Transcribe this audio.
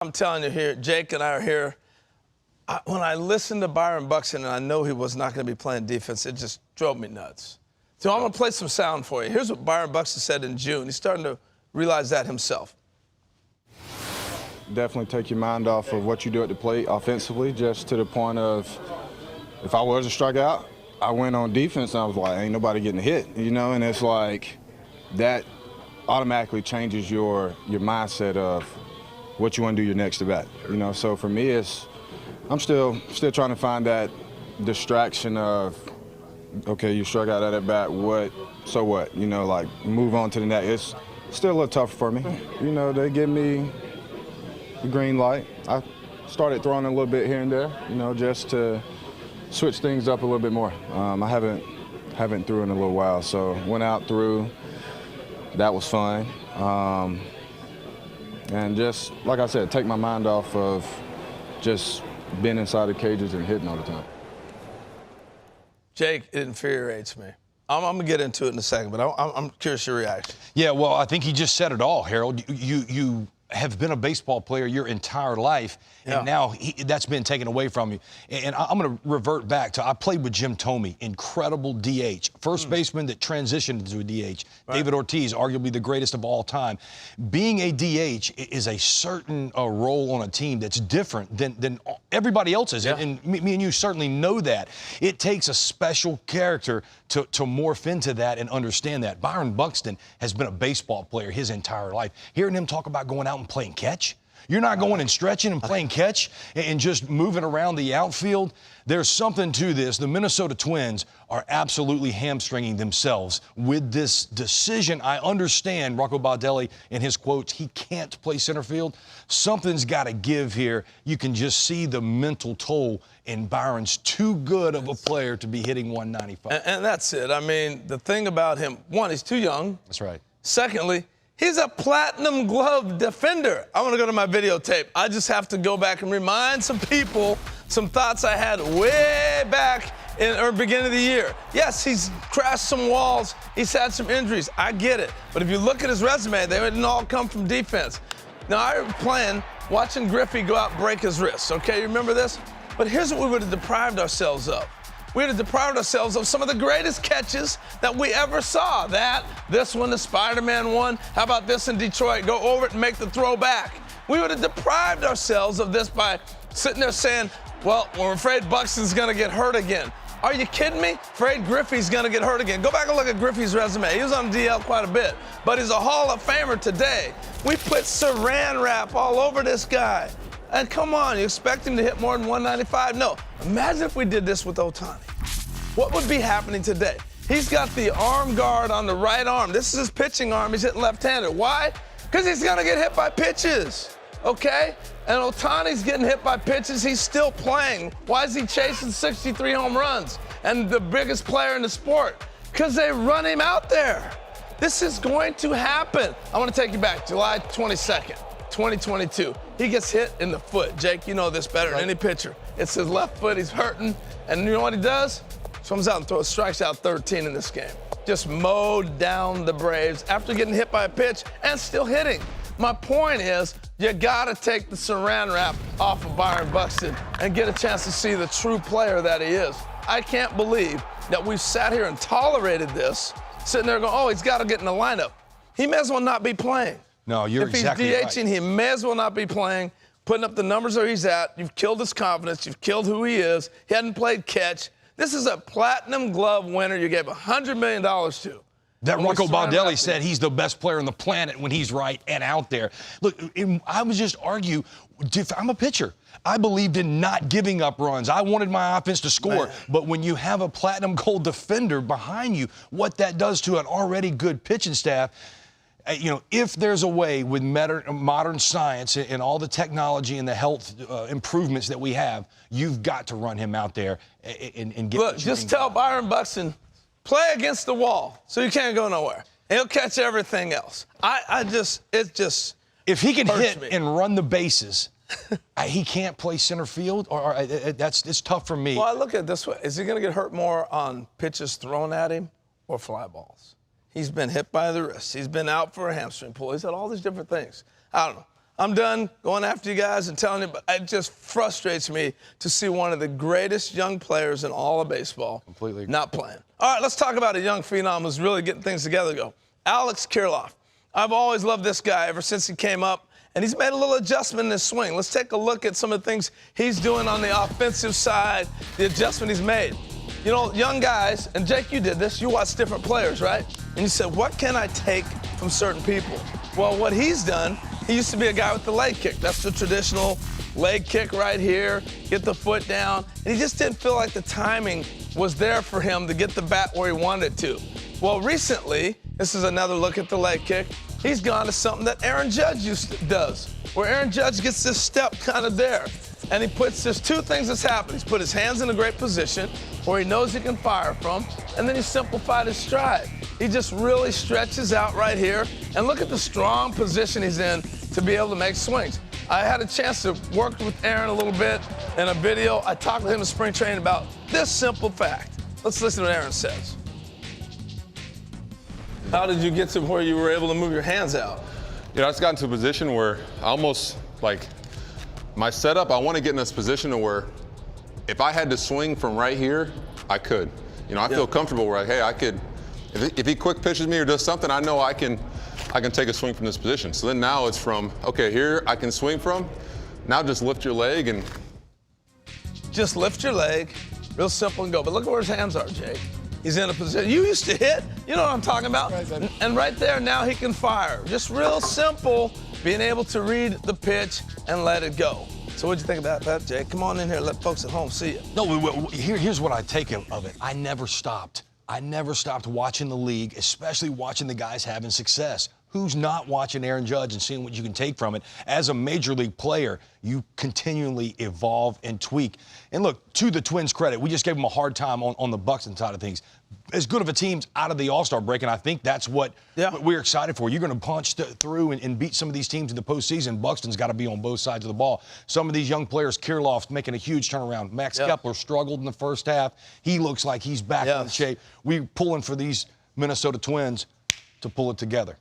I'm telling you here, Jake and I are here. When I listened to Byron Buxton and I know he was not going to be playing defense, it just drove me nuts. So I'm going to play some sound for you. Here's what Byron Buxton said in June. He's starting to realize that himself. Definitely take your mind off of what you do at the plate offensively, just to the point of if I was to strike out, I went on defense and I was like, ain't nobody getting hit, you know? And it's like that automatically changes your mindset of what you want to do your next at bat, you know? So for me, I'm still trying to find that distraction of, okay, you struck out at bat, so what? You know, like move on to the next. It's still a little tough for me. You know, they give me the green light. I started throwing a little bit here and there, you know, just to switch things up a little bit more. I haven't threw in a little while, so went out, threw. That was fun. And just, like I said, take my mind off of just being inside the cages and hitting all the time. Jake, it infuriates me. I'm going to get into it in a second, but I'm curious your reaction. Yeah, well, I think he just said it all, Harold. You have been a baseball player your entire life, and now that's been taken away from you. And I'm going to revert back to, I played with Jim Thome, incredible DH, first baseman that transitioned into a DH. Right. David Ortiz, arguably the greatest of all time. Being a DH is a certain role on a team that's different than everybody else's, and me and you certainly know that. It takes a special character to morph into that and understand that. Byron Buxton has been a baseball player his entire life. Hearing him talk about going out and playing catch, you're not going and stretching and playing catch and just moving around the outfield. There's something to this. The Minnesota Twins are absolutely hamstringing themselves with this decision. I understand Rocco Baldelli in his quotes, he can't play center field. Something's got to give here. You can just see the mental toll, and Byron's too good of a player to be hitting 195. And that's it. I mean, the thing about him, one, he's too young. That's right. Secondly, he's a platinum glove defender. I want to go to my videotape. I just have to go back and remind some people some thoughts I had way back in the beginning of the year. Yes, he's crashed some walls. He's had some injuries. I get it. But if you look at his resume, they didn't all come from defense. Now, I was playing, watching Griffey go out and break his wrist. Okay, you remember this? But here's what we would have deprived ourselves of. We would have deprived ourselves of some of the greatest catches that we ever saw. This one, the Spider-Man one. How about this in Detroit? Go over it and make the throw back. We would have deprived ourselves of this by sitting there saying, well, we're afraid Buxton's going to get hurt again. Are you kidding me? Afraid Griffey's going to get hurt again. Go back and look at Griffey's resume. He was on DL quite a bit, but he's a Hall of Famer today. We put saran wrap all over this guy. And come on, you expect him to hit more than 195? No. Imagine if we did this with Ohtani. What would be happening today? He's got the arm guard on the right arm. This is his pitching arm. He's hitting left-handed. Why? Because he's going to get hit by pitches, okay? And Ohtani's getting hit by pitches. He's still playing. Why is he chasing 63 home runs and the biggest player in the sport? Because they run him out there. This is going to happen. I want to take you back, July 22nd. 2022. He gets hit in the foot. Jake, you know this better than any pitcher. It's his left foot. He's hurting. And you know what he does? Comes out and throws strikes out 13 in this game. Just mowed down the Braves after getting hit by a pitch and still hitting. My point is, you got to take the saran wrap off of Byron Buxton and get a chance to see the true player that he is. I can't believe that we've sat here and tolerated this, sitting there going, oh, he's got to get in the lineup. He may as well not be playing. No, you're exactly right. If he's DHing, he may as well not be playing, putting up the numbers where he's at. You've killed his confidence. You've killed who he is. He hadn't played catch. This is a platinum glove winner you gave $100 million to. That Rocco Baldelli said he's the best player on the planet when he's right and out there. Look, I would just argue, I'm a pitcher. I believed in not giving up runs. I wanted my offense to score. Man. But when you have a platinum gold defender behind you, what that does to an already good pitching staff, you know, if there's a way with modern science and all the technology and the health improvements that we have, you've got to run him out there and get. Look, just tell Byron Buxton, play against the wall so you can't go nowhere. He'll catch everything else. If he can hit and run the bases, he can't play center field, or it's tough for me. Well, I look at it this way. Is he going to get hurt more on pitches thrown at him or fly balls? He's been hit by the wrist. He's been out for a hamstring pull. He's had all these different things. I don't know. I'm done going after you guys and telling you, but it just frustrates me to see one of the greatest young players in all of baseball Completely not playing. All right, let's talk about a young phenom who's really getting things together. Alex Kirilloff. I've always loved this guy ever since he came up, and he's made a little adjustment in his swing. Let's take a look at some of the things he's doing on the offensive side, the adjustment he's made. You know, young guys, and Jake, you did this, you watch different players, right? And you said, what can I take from certain people? Well, what he's done, he used to be a guy with the leg kick. That's the traditional leg kick right here, get the foot down. And he just didn't feel like the timing was there for him to get the bat where he wanted it to. Well, recently, this is another look at the leg kick, he's gone to something that Aaron Judge does, where Aaron Judge gets this step kind of there. And he puts, there's two things that's happened. He's put his hands in a great position where he knows he can fire from, and then he simplified his stride. He just really stretches out right here, and look at the strong position he's in to be able to make swings. I had a chance to work with Aaron a little bit in a video. I talked with him in spring training about this simple fact. Let's listen to what Aaron says. How did you get to where you were able to move your hands out? You know, I just got into a position where I almost, like, my setup, I want to get in this position to where if I had to swing from right here, I could. You know, I feel comfortable where, hey, I could, if he quick pitches me or does something, I know I can take a swing from this position. So then now it's from, okay, here I can swing from. Now just lift your leg and. Just lift your leg, real simple and go. But look at where his hands are, Jake. He's in a position. You used to hit, you know what I'm talking about? Right, and right there, now he can fire. Just real simple, being able to read the pitch and let it go. So what'd you think about that, Jake? Come on in here, let folks at home see it. No, here's what I take of it. I never stopped. I never stopped watching the league, especially watching the guys having success. Who's not watching Aaron Judge and seeing what you can take from it? As a major league player, you continually evolve and tweak. And look, to the Twins' credit, we just gave them a hard time on the Buxton side of things. As good of a team's out of the All-Star break, and I think that's what we're excited for. You're going to punch through and beat some of these teams in the postseason. Buxton's got to be on both sides of the ball. Some of these young players, Kirilloff's making a huge turnaround. Max Kepler struggled in the first half. He looks like he's back in shape. We're pulling for these Minnesota Twins to pull it together.